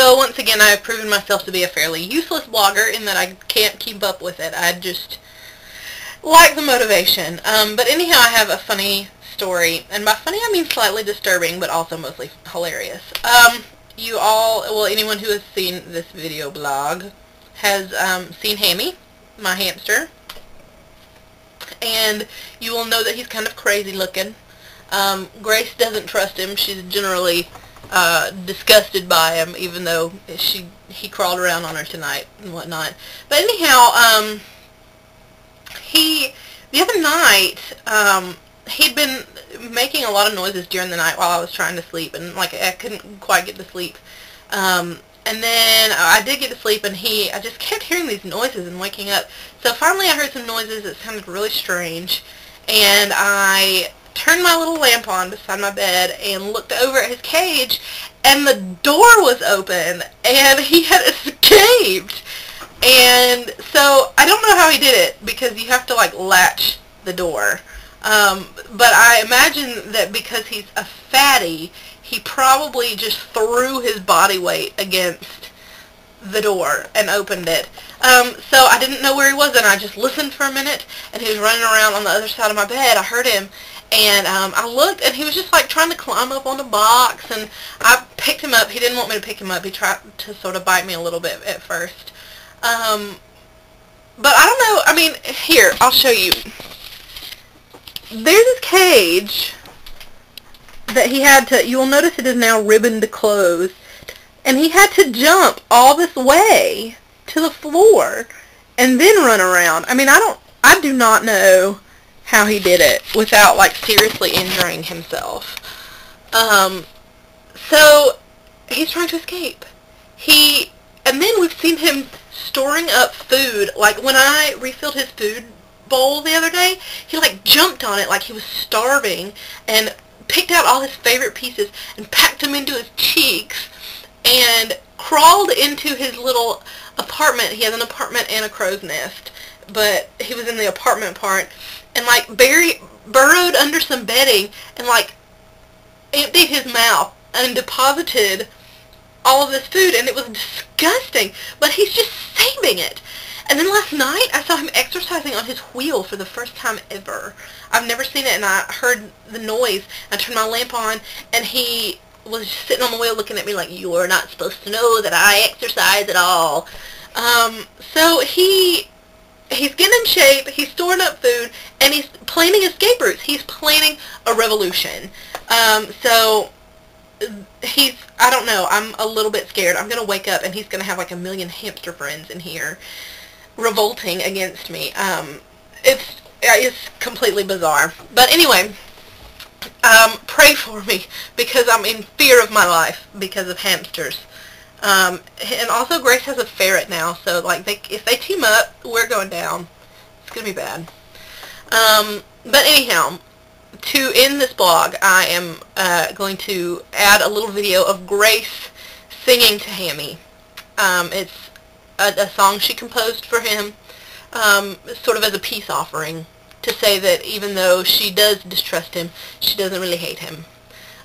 So once again, I have proven myself to be a fairly useless blogger in that I can't keep up with it. I just lack the motivation. But anyhow, I have a funny story, and by funny I mean slightly disturbing, but also mostly hilarious. You all, well, anyone who has seen this video blog has seen Hammy, my hamster, and you will know that he's kind of crazy looking. Grace doesn't trust him. She's generally disgusted by him, even though he crawled around on her tonight and whatnot. But anyhow, the other night, he'd been making a lot of noises during the night while I was trying to sleep, and like I couldn't quite get to sleep. And then I did get to sleep, and I just kept hearing these noises and waking up. So finally I heard some noises that sounded really strange, and I turned my little lamp on beside my bed and looked over at his cage, and the door was open, and he had escaped. And so I don't know how he did it, because you have to like latch the door. But I imagine that because he's a fatty, he probably just threw his body weight against the door and opened it. So I didn't know where he was, and I just listened for a minute, and he was running around on the other side of my bed. I heard him, and I looked, and he was just like trying to climb up on the box, and I picked him up. He didn't want me to pick him up. He tried to sort of bite me a little bit at first. But I don't know. I mean, here, I'll show you. There's his cage that he had to, you will notice it is now ribboned closed, and he had to jump all this way to the floor and then run around. I mean, I do not know how he did it without like seriously injuring himself. So he's trying to escape. And then we've seen him storing up food. Like when I refilled his food bowl the other day, he like jumped on it like he was starving and picked out all his favorite pieces and packed them into his cheeks and crawled into his little apartment. He has an apartment and a crow's nest, but he was in the apartment part, and like burrowed under some bedding and like emptied his mouth and deposited all of this food, and it was disgusting, but he's just saving it. And then last night, I saw him exercising on his wheel for the first time ever. I've never seen it, and I heard the noise. I turned my lamp on, and he was just sitting on the wheel looking at me like, "You're not supposed to know that I exercise at all." So he's getting in shape, he's storing up food, and he's planning escape routes. He's planning a revolution. So I don't know, I'm a little bit scared. I'm going to wake up, and he's going to have like a million hamster friends in here revolting against me. It's completely bizarre. But anyway, pray for me, because I'm in fear of my life because of hamsters. And also Grace has a ferret now, so like if they team up, we're going down. It's going to be bad. But anyhow, to end this blog, I am going to add a little video of Grace singing to Hammy. It's a song she composed for him, sort of as a peace offering, to say that even though she does distrust him, she doesn't really hate him.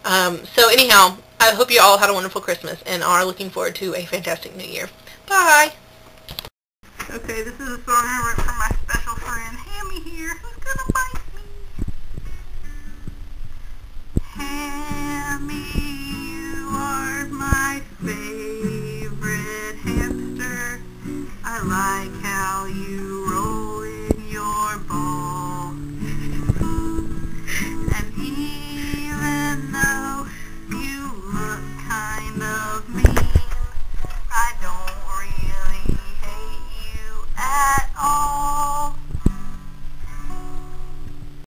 So anyhow, I hope you all had a wonderful Christmas and are looking forward to a fantastic New Year. Bye! Okay, this is a song I wrote for my special friend Hammy here.